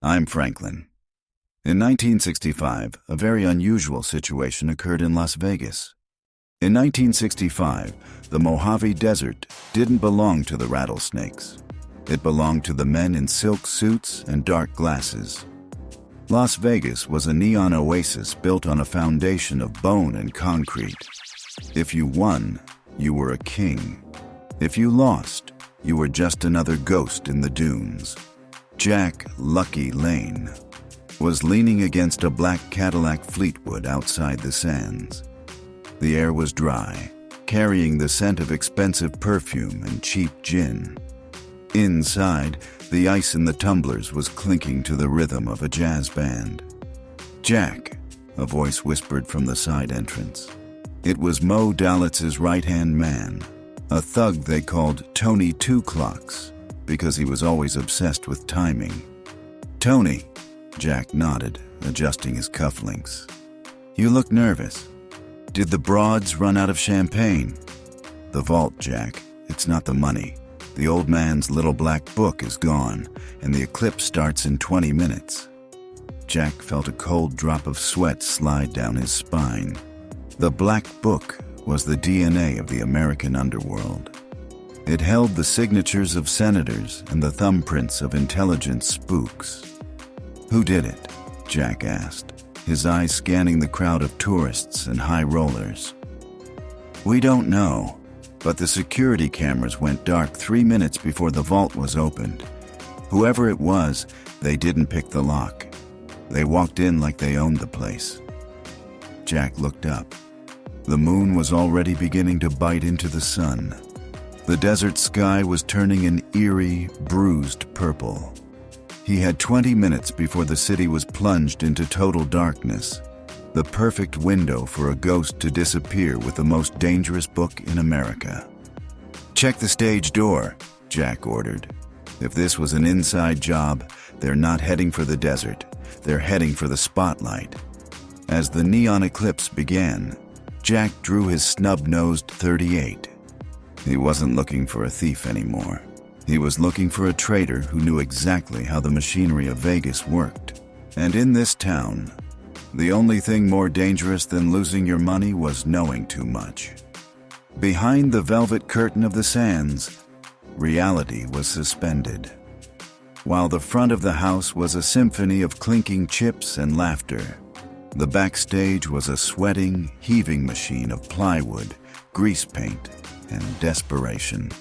I'm Franklin. In 1965, a very unusual situation occurred in Las Vegas. In 1965, the Mojave Desert didn't belong to the rattlesnakes. It belonged to the men in silk suits and dark glasses. Las Vegas was a neon oasis built on a foundation of bone and concrete. If you won, you were a king. If you lost, you were just another ghost in the dunes. Jack "Lucky" Lane was leaning against a black Cadillac Fleetwood outside the sands. The air was dry, carrying the scent of expensive perfume and cheap gin. Inside, the ice in the tumblers was clinking to the rhythm of a jazz band. "Jack," a voice whispered from the side entrance. It was Mo Dalitz's right-hand man, a thug they called Tony Two Clocks because he was always obsessed with timing. "Tony," Jack nodded, adjusting his cufflinks. "You look nervous. Did the broads run out of champagne?" "The vault, Jack. It's not the money. The old man's little black book is gone, and the eclipse starts in 20 minutes. Jack felt a cold drop of sweat slide down his spine. The black book was the DNA of the American underworld. It held the signatures of senators and the thumbprints of intelligent spooks. "Who did it?" Jack asked, his eyes scanning the crowd of tourists and high rollers. "We don't know, but the security cameras went dark 3 minutes before the vault was opened. Whoever it was, they didn't pick the lock. They walked in like they owned the place." Jack looked up. The moon was already beginning to bite into the sun. The desert sky was turning an eerie, bruised purple. He had 20 minutes before the city was plunged into total darkness, the perfect window for a ghost to disappear with the most dangerous book in America. "Check the stage door," Jack ordered. If this was an inside job, they're not heading for the desert. They're heading for the spotlight. As the neon eclipse began, Jack drew his snub-nosed .38. He wasn't looking for a thief anymore. He was looking for a trader who knew exactly how the machinery of Vegas worked. And in this town, the only thing more dangerous than losing your money was knowing too much. Behind the velvet curtain of the sands, reality was suspended. While the front of the house was a symphony of clinking chips and laughter, the backstage was a sweating, heaving machine of plywood, grease paint, and desperation.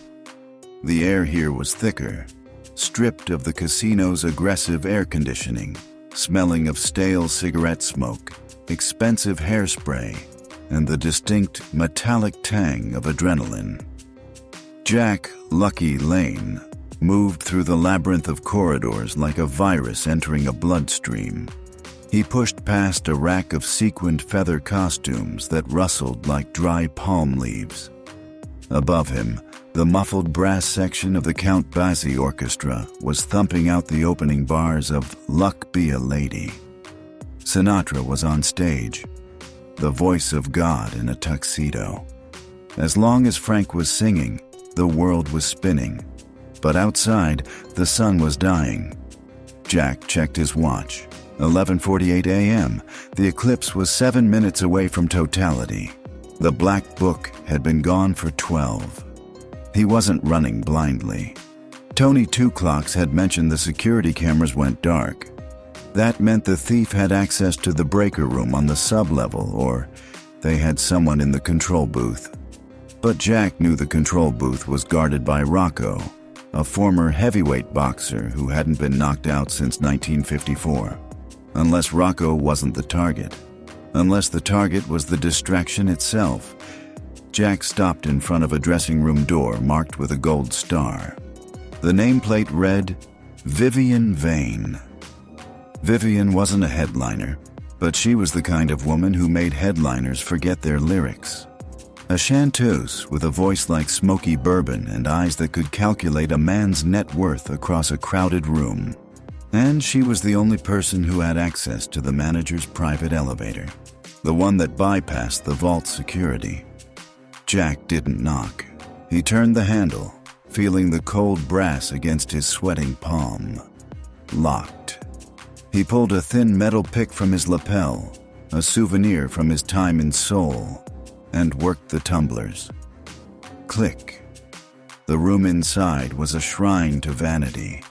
The air here was thicker, stripped of the casino's aggressive air conditioning, smelling of stale cigarette smoke, expensive hairspray, and the distinct metallic tang of adrenaline. Jack "Lucky" Lane moved through the labyrinth of corridors like a virus entering a bloodstream. He pushed past a rack of sequined feather costumes that rustled like dry palm leaves. Above him, the muffled brass section of the Count Basie Orchestra was thumping out the opening bars of "Luck Be a Lady." Sinatra was on stage, the voice of God in a tuxedo. As long as Frank was singing, the world was spinning. But outside, the sun was dying. Jack checked his watch. 11:48 a.m. The eclipse was 7 minutes away from totality. The black book had been gone for 12. He wasn't running blindly. Tony Two Clocks had mentioned the security cameras went dark. That meant the thief had access to the breaker room on the sub-level, or they had someone in the control booth. But Jack knew the control booth was guarded by Rocco, a former heavyweight boxer who hadn't been knocked out since 1954. Unless Rocco wasn't the target. Unless the target was the distraction itself. Jack stopped in front of a dressing room door marked with a gold star. The nameplate read, "Vivian Vane." Vivian wasn't a headliner, but she was the kind of woman who made headliners forget their lyrics. A chanteuse with a voice like smoky bourbon and eyes that could calculate a man's net worth across a crowded room. And she was the only person who had access to the manager's private elevator, the one that bypassed the vault security. Jack didn't knock. He turned the handle, feeling the cold brass against his sweating palm. Locked. He pulled a thin metal pick from his lapel, a souvenir from his time in Seoul, and worked the tumblers. Click. The room inside was a shrine to vanity.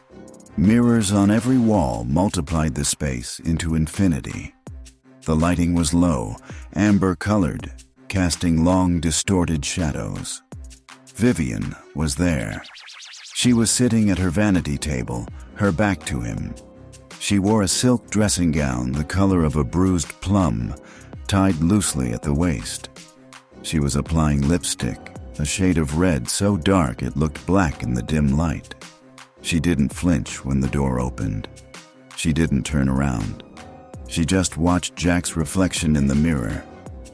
Mirrors on every wall multiplied the space into infinity. The lighting was low, amber-colored, casting long, distorted shadows. Vivian was there. She was sitting at her vanity table, her back to him. She wore a silk dressing gown the color of a bruised plum, tied loosely at the waist. She was applying lipstick, a shade of red so dark it looked black in the dim light. She didn't flinch when the door opened. She didn't turn around. She just watched Jack's reflection in the mirror,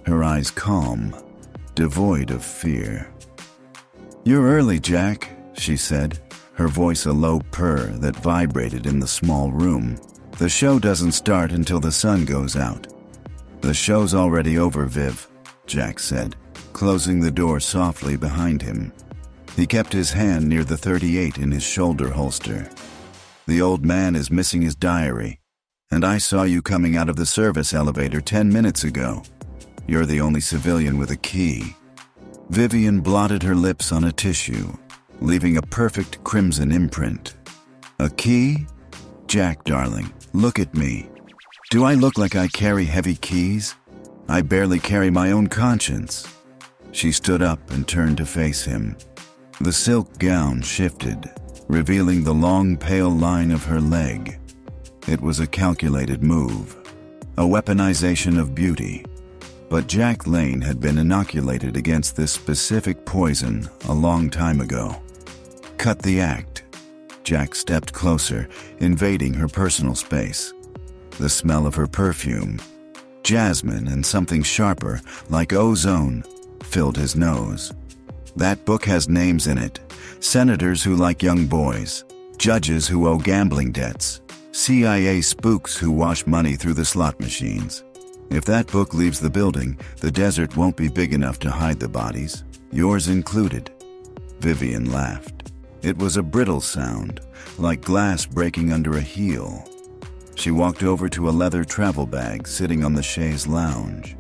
her eyes calm, devoid of fear. "You're early, Jack," she said, her voice a low purr that vibrated in the small room. "The show doesn't start until the sun goes out." "The show's already over, Viv," Jack said, closing the door softly behind him. He kept his hand near the .38 in his shoulder holster. "The old man is missing his diary, and I saw you coming out of the service elevator 10 minutes ago. You're the only civilian with a key." Vivian blotted her lips on a tissue, leaving a perfect crimson imprint. "A key? Jack, darling, look at me. Do I look like I carry heavy keys? I barely carry my own conscience." She stood up and turned to face him. The silk gown shifted, revealing the long, pale line of her leg. It was a calculated move, a weaponization of beauty. But Jack Lane had been inoculated against this specific poison a long time ago. "Cut the act." Jack stepped closer, invading her personal space. The smell of her perfume, jasmine and something sharper, like ozone, filled his nose. "That book has names in it. Senators who like young boys, judges who owe gambling debts, CIA spooks who wash money through the slot machines. If that book leaves the building, the desert won't be big enough to hide the bodies, yours included." Vivian laughed. It was a brittle sound, like glass breaking under a heel. She walked over to a leather travel bag sitting on the chaise lounge.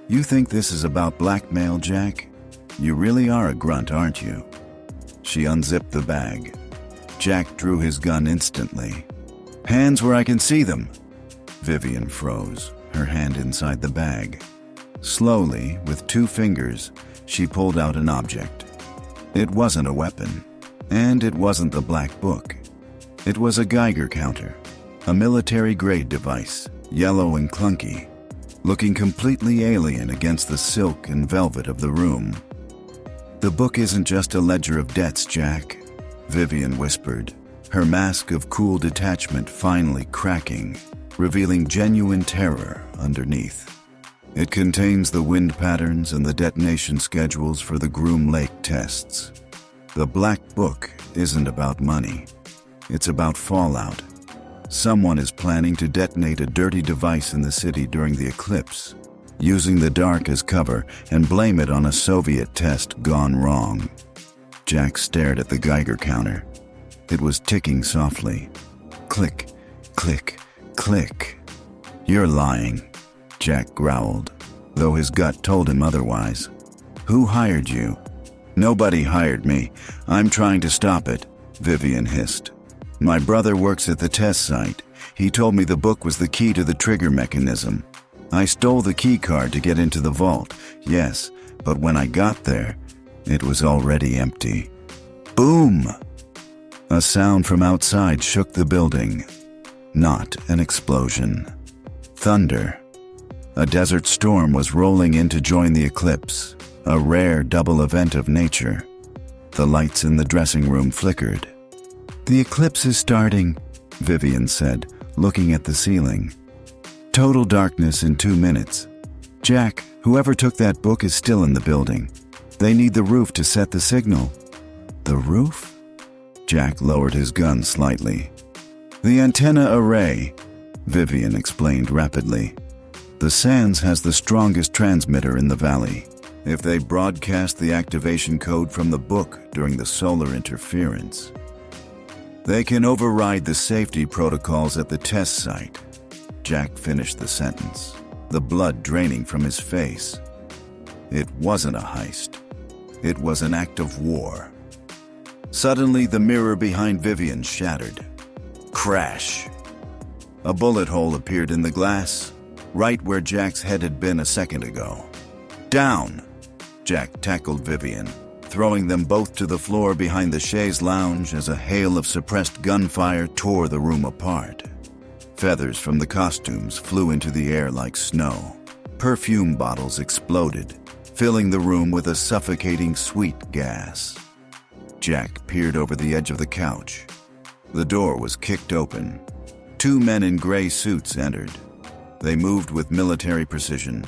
"You think this is about blackmail, Jack? You really are a grunt, aren't you?" She unzipped the bag. Jack drew his gun instantly. "Hands where I can see them." Vivian froze, her hand inside the bag. Slowly, with 2 fingers, she pulled out an object. It wasn't a weapon, and it wasn't the black book. It was a Geiger counter, a military-grade device, yellow and clunky, looking completely alien against the silk and velvet of the room. "The book isn't just a ledger of debts, Jack," Vivian whispered, her mask of cool detachment finally cracking, revealing genuine terror underneath. "It contains the wind patterns and the detonation schedules for the Groom Lake tests. The Black Book isn't about money. It's about fallout. Someone is planning to detonate a dirty device in the city during the eclipse, using the dark as cover and blame it on a Soviet test gone wrong." Jack stared at the Geiger counter. It was ticking softly. Click, click, click. "You're lying," Jack growled, though his gut told him otherwise. "Who hired you?" "Nobody hired me. I'm trying to stop it," Vivian hissed. "My brother works at the test site. He told me the book was the key to the trigger mechanism. I stole the key card to get into the vault, yes, but when I got there, it was already empty." Boom! A sound from outside shook the building. Not an explosion. Thunder. A desert storm was rolling in to join the eclipse, a rare double event of nature. The lights in the dressing room flickered. "The eclipse is starting," Vivian said, looking at the ceiling. "Total darkness in 2 minutes. Jack, whoever took that book is still in the building. They need the roof to set the signal." "The roof?" Jack lowered his gun slightly. "The antenna array," Vivian explained rapidly. "The Sands has the strongest transmitter in the valley. If they broadcast the activation code from the book during the solar interference." They can override the safety protocols at the test site. Jack finished the sentence, the blood draining from his face. It wasn't a heist. It was an act of war. Suddenly, the mirror behind Vivian shattered. Crash! A bullet hole appeared in the glass, right where Jack's head had been a second ago. Down! Jack tackled Vivian, throwing them both to the floor behind the chaise lounge as a hail of suppressed gunfire tore the room apart. Feathers from the costumes flew into the air like snow. Perfume bottles exploded, filling the room with a suffocating sweet gas. Jack peered over the edge of the couch. The door was kicked open. 2 men in gray suits entered. They moved with military precision.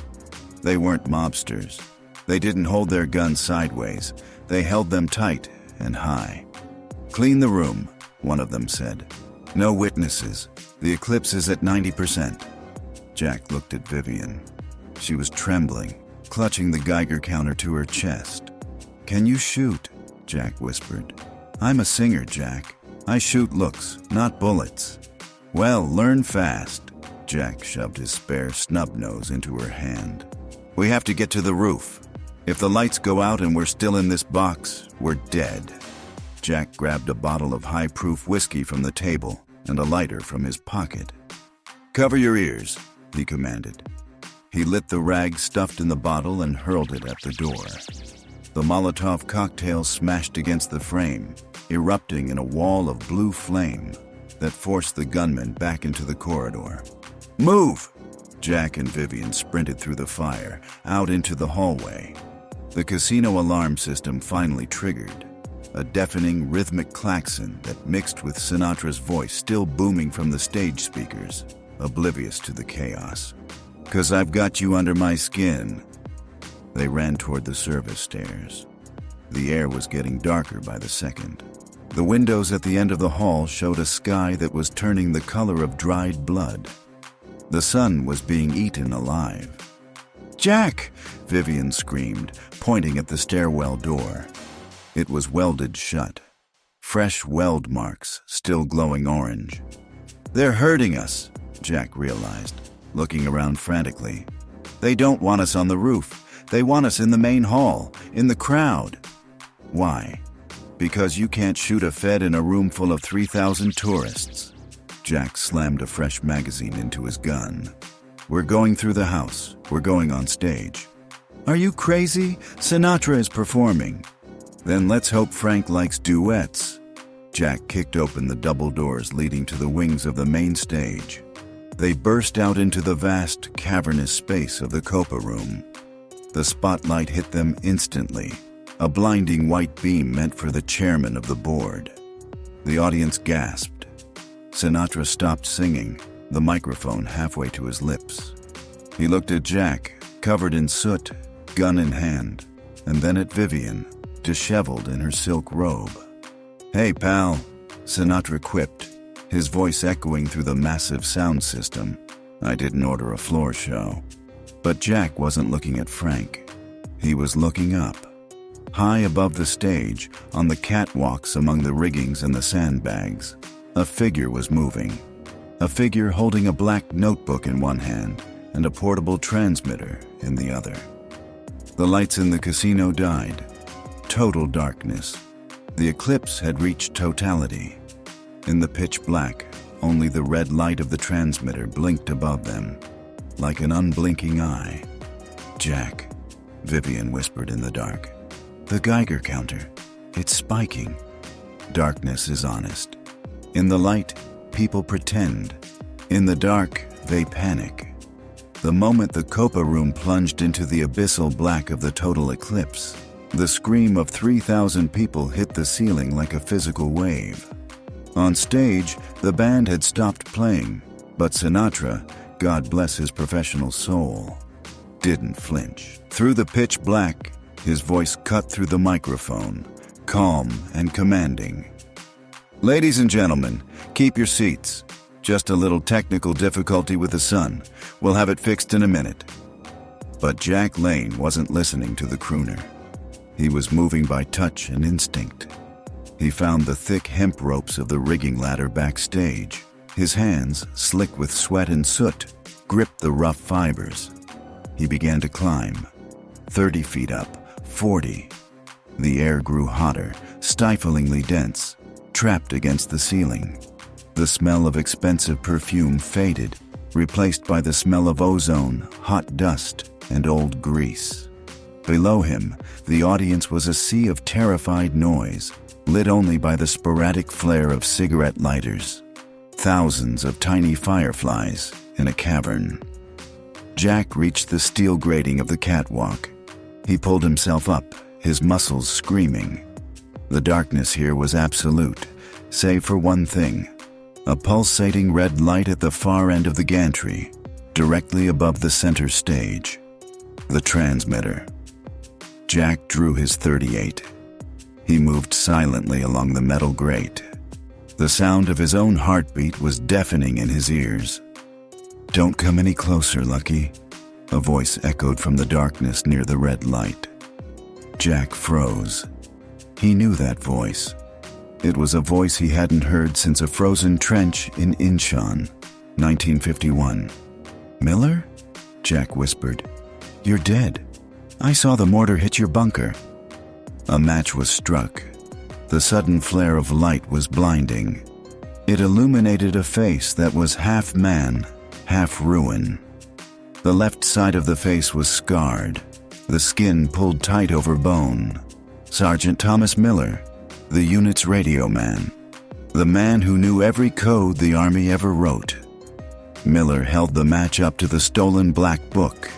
They weren't mobsters. They didn't hold their guns sideways. They held them tight and high. "Clean the room," one of them said. "No witnesses. The eclipse is at 90%. Jack looked at Vivian. She was trembling, clutching the Geiger counter to her chest. "Can you shoot?" Jack whispered. "I'm a singer, Jack. I shoot looks, not bullets." "Well, learn fast." Jack shoved his spare snub nose into her hand. "We have to get to the roof. If the lights go out and we're still in this box, we're dead." Jack grabbed a bottle of high-proof whiskey from the table and a lighter from his pocket. "Cover your ears," he commanded. He lit the rag stuffed in the bottle and hurled it at the door. The Molotov cocktail smashed against the frame, erupting in a wall of blue flame that forced the gunman back into the corridor. "Move!" Jack and Vivian sprinted through the fire, out into the hallway. The casino alarm system finally triggered, a deafening rhythmic klaxon that mixed with Sinatra's voice still booming from the stage speakers, oblivious to the chaos. "'Cause I've got you under my skin." They ran toward the service stairs. The air was getting darker by the second. The windows at the end of the hall showed a sky that was turning the color of dried blood. The sun was being eaten alive. "Jack!" Vivian screamed, pointing at the stairwell door. It was welded shut. Fresh weld marks, still glowing orange. "They're hurting us," Jack realized, looking around frantically. "They don't want us on the roof. They want us in the main hall, in the crowd." "Why?" "Because you can't shoot a Fed in a room full of 3,000 tourists." Jack slammed a fresh magazine into his gun. "We're going through the house. We're going on stage." "Are you crazy? Sinatra is performing." "Then let's hope Frank likes duets." Jack kicked open the double doors leading to the wings of the main stage. They burst out into the vast, cavernous space of the Copa Room. The spotlight hit them instantly, a blinding white beam meant for the chairman of the board. The audience gasped. Sinatra stopped singing, the microphone halfway to his lips. He looked at Jack, covered in soot, gun in hand, and then at Vivian, disheveled in her silk robe. "Hey, pal," Sinatra quipped, his voice echoing through the massive sound system. "I didn't order a floor show." But Jack wasn't looking at Frank. He was looking up. High above the stage, on the catwalks among the riggings and the sandbags, a figure was moving. A figure holding a black notebook in one hand and a portable transmitter in the other. The lights in the casino died. Total darkness. The eclipse had reached totality. In the pitch black, only the red light of the transmitter blinked above them, like an unblinking eye. "Jack," Vivian whispered in the dark. "The Geiger counter. It's spiking." Darkness is honest. In the light, people pretend. In the dark, they panic. The moment the Copa Room plunged into the abyssal black of the total eclipse, the scream of 3,000 people hit the ceiling like a physical wave. On stage, the band had stopped playing, but Sinatra, God bless his professional soul, didn't flinch. Through the pitch black, his voice cut through the microphone, calm and commanding. "Ladies and gentlemen, keep your seats. Just a little technical difficulty with the sun. We'll have it fixed in a minute." But Jack Lane wasn't listening to the crooner. He was moving by touch and instinct. He found the thick hemp ropes of the rigging ladder backstage. His hands, slick with sweat and soot, gripped the rough fibers. He began to climb. 30 feet up, 40. The air grew hotter, stiflingly dense, trapped against the ceiling. The smell of expensive perfume faded, replaced by the smell of ozone, hot dust, and old grease. Below him, the audience was a sea of terrified noise, lit only by the sporadic flare of cigarette lighters. Thousands of tiny fireflies in a cavern. Jack reached the steel grating of the catwalk. He pulled himself up, his muscles screaming. The darkness here was absolute, save for one thing: a pulsating red light at the far end of the gantry, directly above the center stage. The transmitter. Jack drew his .38. He moved silently along the metal grate. The sound of his own heartbeat was deafening in his ears. "Don't come any closer, Lucky," a voice echoed from the darkness near the red light. Jack froze. He knew that voice. It was a voice he hadn't heard since a frozen trench in Incheon, 1951. "Miller?" Jack whispered. "You're dead. I saw the mortar hit your bunker." A match was struck. The sudden flare of light was blinding. It illuminated a face that was half man, half ruin. The left side of the face was scarred, the skin pulled tight over bone. Sergeant Thomas Miller, the unit's radio man. The man who knew every code the Army ever wrote. Miller held the match up to the stolen black book.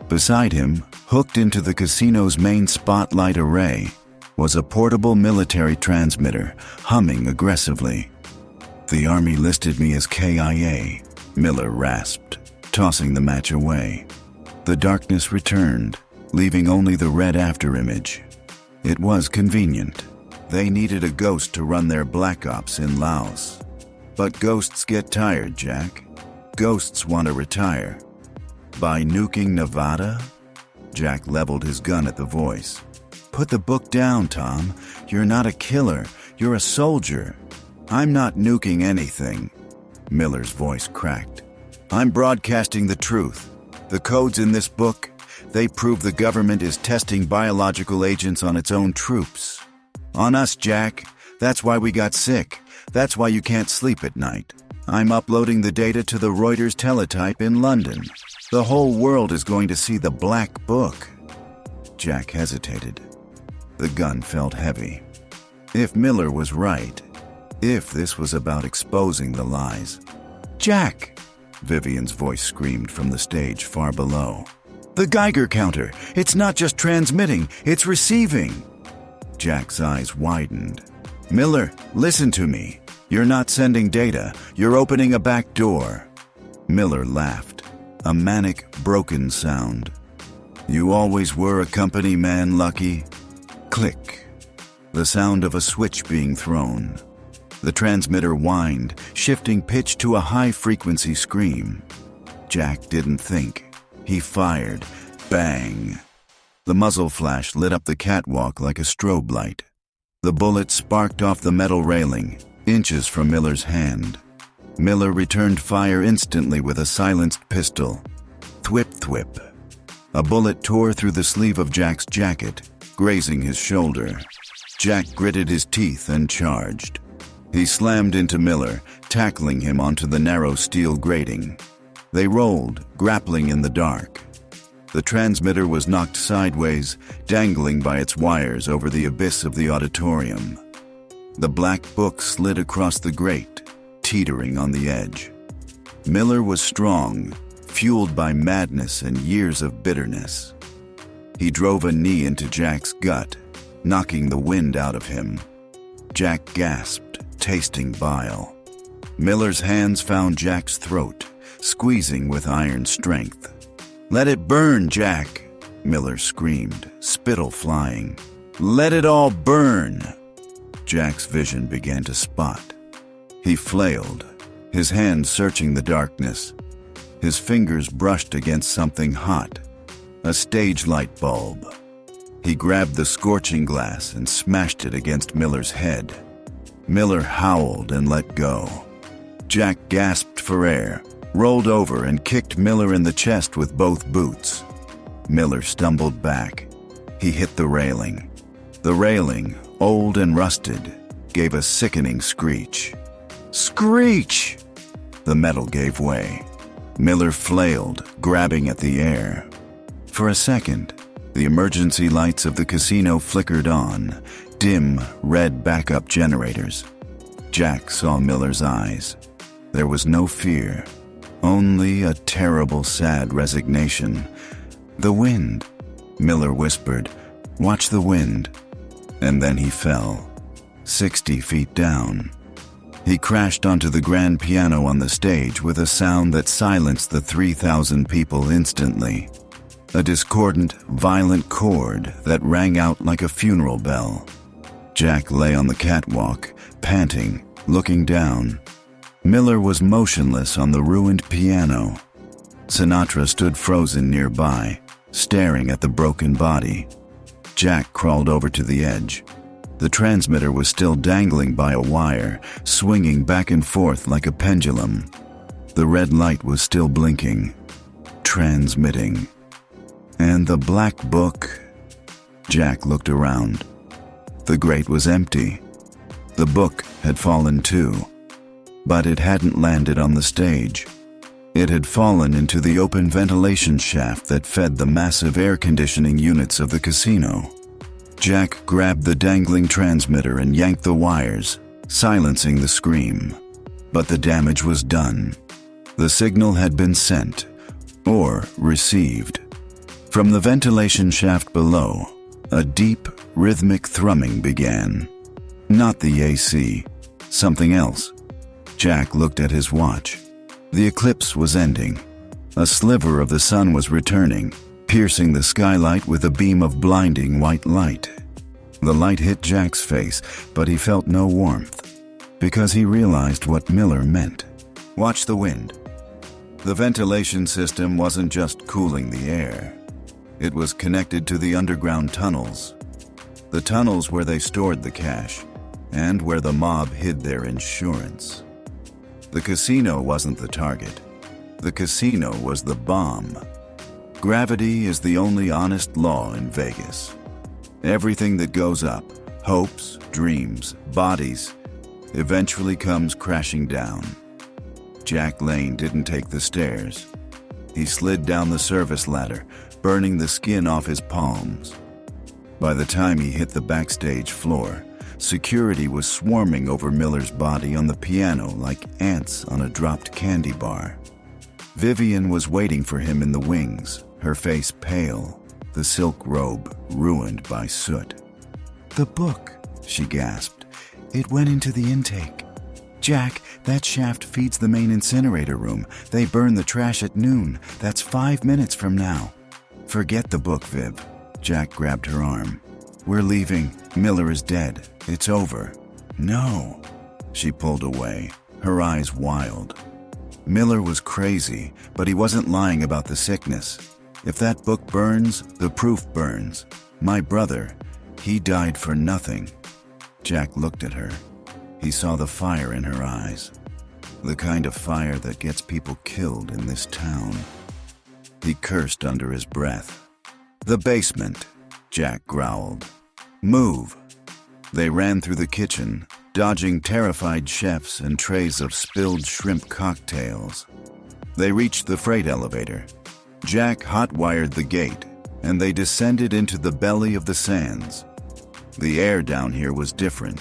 Beside him, hooked into the casino's main spotlight array, was a portable military transmitter, humming aggressively. "The Army listed me as KIA, Miller rasped, tossing the match away. The darkness returned, leaving only the red afterimage. It was convenient. They needed a ghost to run their black ops in Laos. But ghosts get tired, Jack. Ghosts want to retire. By nuking Nevada? Jack leveled his gun at the voice. Put the book down, Tom. You're not a killer. You're a soldier. I'm not nuking anything. Miller's voice cracked. I'm broadcasting the truth. The codes in this book, they prove the government is testing biological agents on its own troops. On us, Jack. That's why we got sick. That's why you can't sleep at night. I'm uploading the data to the Reuters teletype in London. The whole world is going to see the black book. Jack hesitated. The gun felt heavy. If Miller was right, if this was about exposing the lies. Jack! Vivian's voice screamed from the stage far below. The Geiger counter! It's not just transmitting, it's receiving! Jack's eyes widened. Miller, listen to me. You're not sending data. You're opening a back door. Miller laughed. A manic, broken sound. You always were a company man, Lucky. Click. The sound of a switch being thrown. The transmitter whined, shifting pitch to a high-frequency scream. Jack didn't think. He fired. Bang. The muzzle flash lit up the catwalk like a strobe light. The bullet sparked off the metal railing, inches from Miller's hand. Miller returned fire instantly with a silenced pistol. Thwip thwip. A bullet tore through the sleeve of Jack's jacket, grazing his shoulder. Jack gritted his teeth and charged. He slammed into Miller, tackling him onto the narrow steel grating. They rolled, grappling in the dark. The transmitter was knocked sideways, dangling by its wires over the abyss of the auditorium. The black book slid across the grate, teetering on the edge. Miller was strong, fueled by madness and years of bitterness. He drove a knee into Jack's gut, knocking the wind out of him. Jack gasped, tasting bile. Miller's hands found Jack's throat, squeezing with iron strength. Let it burn, Jack, Miller screamed, spittle flying. Let it all burn. Jack's vision began to spot. He flailed, his hand searching the darkness. His fingers brushed against something hot, a stage light bulb. He grabbed the scorching glass and smashed it against Miller's head. Miller howled and let go. Jack gasped for air, rolled over and kicked Miller in the chest with both boots. Miller stumbled back. He hit the railing. The railing, old and rusted, gave a sickening screech. Screech! The metal gave way. Miller flailed, grabbing at the air. For a second, the emergency lights of the casino flickered on, dim, red backup generators. Jack saw Miller's eyes. There was no fear, only a terrible, sad resignation. "The wind," Miller whispered. "Watch the wind." And then he fell, 60 feet down. He crashed onto the grand piano on the stage with a sound that silenced the 3,000 people instantly. A discordant, violent chord that rang out like a funeral bell. Jack lay on the catwalk, panting, looking down. Miller was motionless on the ruined piano. Sinatra stood frozen nearby, staring at the broken body. Jack crawled over to the edge. The transmitter was still dangling by a wire, swinging back and forth like a pendulum. The red light was still blinking, transmitting. And the black book? Jack looked around. The grate was empty. The book had fallen too. But it hadn't landed on the stage. It had fallen into the open ventilation shaft that fed the massive air conditioning units of the casino. Jack grabbed the dangling transmitter and yanked the wires, silencing the scream. But the damage was done. The signal had been sent, or received. From the ventilation shaft below, a deep, rhythmic thrumming began. Not the AC, something else. Jack looked at his watch. The eclipse was ending. A sliver of the sun was returning, piercing the skylight with a beam of blinding white light. The light hit Jack's face, but he felt no warmth, because he realized what Miller meant. Watch the wind. The ventilation system wasn't just cooling the air. It was connected to the underground tunnels. The tunnels where they stored the cash, and where the mob hid their insurance. The casino wasn't the target. The casino was the bomb. Gravity is the only honest law in Vegas. Everything that goes up, hopes, dreams, bodies, eventually comes crashing down. Jack Lane didn't take the stairs. He slid down the service ladder, burning the skin off his palms. By the time he hit the backstage floor, security was swarming over Miller's body on the piano like ants on a dropped candy bar. Vivian was waiting for him in the wings, her face pale, the silk robe ruined by soot. "The book," she gasped. "It went into the intake. Jack, that shaft feeds the main incinerator room. They burn the trash at noon. That's 5 minutes from now." "Forget the book, Viv." Jack grabbed her arm. "We're leaving. Miller is dead. It's over." "No." She pulled away, her eyes wild. Miller was crazy, but he wasn't lying about the sickness. If that book burns, the proof burns. My brother, he died for nothing. Jack looked at her. He saw the fire in her eyes. The kind of fire that gets people killed in this town. He cursed under his breath. "The basement," Jack growled. "Move." They ran through the kitchen, dodging terrified chefs and trays of spilled shrimp cocktails. They reached the freight elevator. Jack hot-wired the gate, and they descended into the belly of the sands. The air down here was different.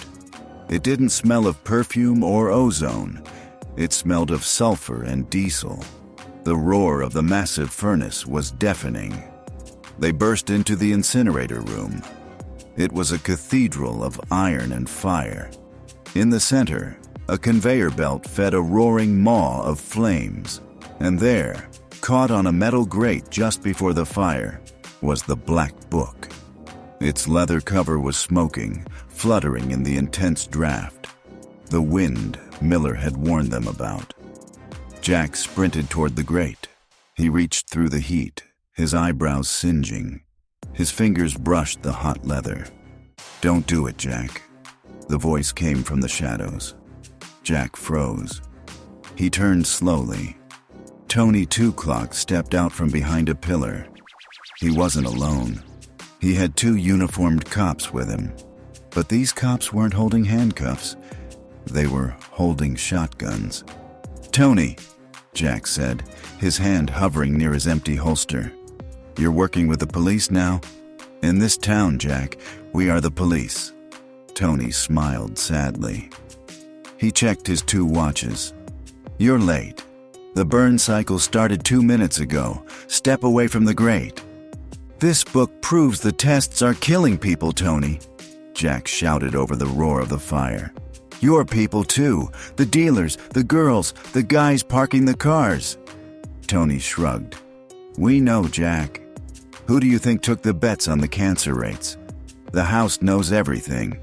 It didn't smell of perfume or ozone. It smelled of sulfur and diesel. The roar of the massive furnace was deafening. They burst into the incinerator room. It was a cathedral of iron and fire. In the center, a conveyor belt fed a roaring maw of flames. And there, caught on a metal grate just before the fire, was the black book. Its leather cover was smoking, fluttering in the intense draft. The wind Miller had warned them about. Jack sprinted toward the grate. He reached through the heat, his eyebrows singeing. His fingers brushed the hot leather. "Don't do it, Jack." The voice came from the shadows. Jack froze. He turned slowly. Tony Two Clock stepped out from behind a pillar. He wasn't alone. He had 2 uniformed cops with him. But these cops weren't holding handcuffs. They were holding shotguns. "Tony," Jack said, his hand hovering near his empty holster. "You're working with the police now?" "In this town, Jack, we are the police." Tony smiled sadly. He checked his 2 watches. "You're late. The burn cycle started 2 minutes ago. Step away from the grate." "This book proves the tests are killing people, Tony," Jack shouted over the roar of the fire. "Your people too. The dealers, the girls, the guys parking the cars." Tony shrugged. "We know, Jack. Who do you think took the bets on the cancer rates? The house knows everything."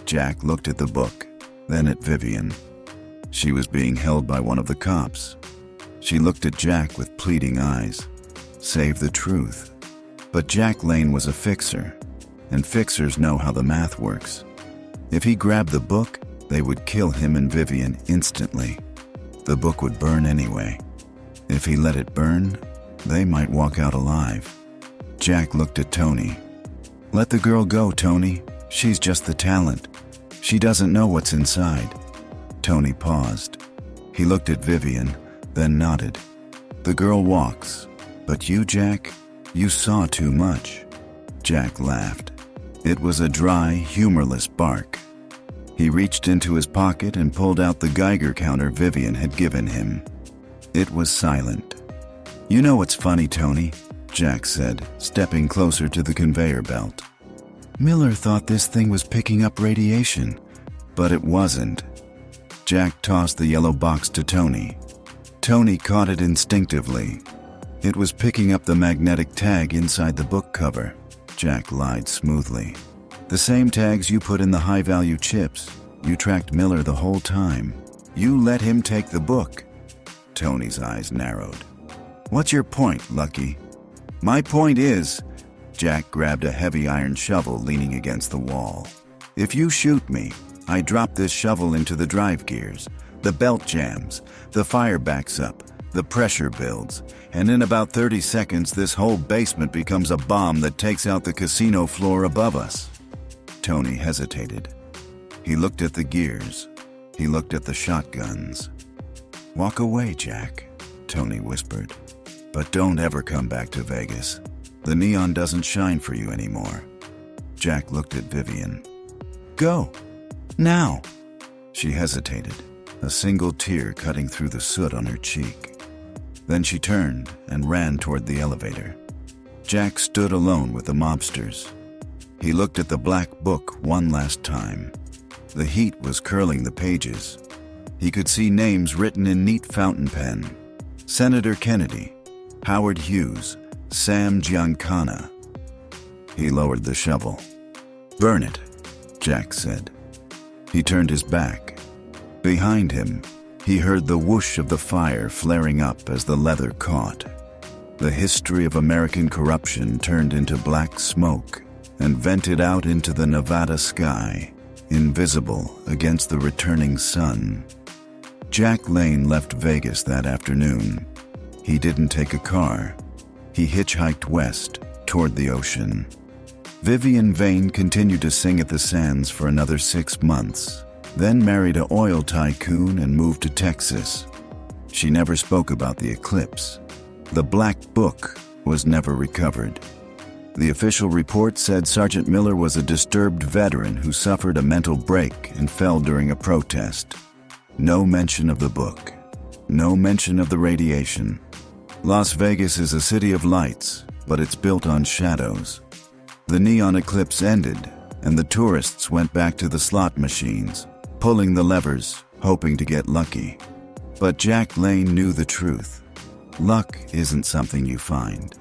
Jack looked at the book, then at Vivian. She was being held by one of the cops. She looked at Jack with pleading eyes. Save the truth. But Jack Lane was a fixer, and fixers know how the math works. If he grabbed the book, they would kill him and Vivian instantly. The book would burn anyway. If he let it burn, they might walk out alive. Jack looked at Tony. "Let the girl go, Tony. She's just the talent. She doesn't know what's inside." Tony paused. He looked at Vivian, then nodded. "The girl walks. But you, Jack, you saw too much." Jack laughed. It was a dry, humorless bark. He reached into his pocket and pulled out the Geiger counter Vivian had given him. It was silent. "You know what's funny, Tony?" Jack said, stepping closer to the conveyor belt. "Miller thought this thing was picking up radiation, but it wasn't." Jack tossed the yellow box to Tony. Tony caught it instinctively. It was picking up the magnetic tag inside the book cover. Jack lied smoothly. "The same tags you put in the high-value chips. You tracked Miller the whole time. You let him take the book." Tony's eyes narrowed. "What's your point, Lucky?" "My point is," Jack grabbed a heavy iron shovel leaning against the wall. "If you shoot me, I drop this shovel into the drive gears. The belt jams, the fire backs up, the pressure builds, and in about 30 seconds this whole basement becomes a bomb that takes out the casino floor above us." Tony hesitated. He looked at the gears. He looked at the shotguns. "Walk away, Jack," Tony whispered. "But don't ever come back to Vegas. The neon doesn't shine for you anymore." Jack looked at Vivian. "Go. Now." She hesitated, a single tear cutting through the soot on her cheek. Then she turned and ran toward the elevator. Jack stood alone with the mobsters. He looked at the black book one last time. The heat was curling the pages. He could see names written in neat fountain pen. Senator Kennedy, Howard Hughes, Sam Giancana. He lowered the shovel. "Burn it," Jack said. He turned his back. Behind him, he heard the whoosh of the fire flaring up as the leather caught. The history of American corruption turned into black smoke and vented out into the Nevada sky, invisible against the returning sun. Jack Lane left Vegas that afternoon. He didn't take a car. He hitchhiked west toward the ocean. Vivian Vane continued to sing at the Sands for another 6 months, then married an oil tycoon and moved to Texas. She never spoke about the eclipse. The Black Book was never recovered. The official report said Sergeant Miller was a disturbed veteran who suffered a mental break and fell during a protest. No mention of the book. No mention of the radiation. Las Vegas is a city of lights, but it's built on shadows. The neon eclipse ended, and the tourists went back to the slot machines, pulling the levers, hoping to get lucky. But Jack Lane knew the truth. Luck isn't something you find.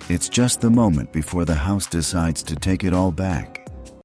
It's just the moment before the house decides to take it all back.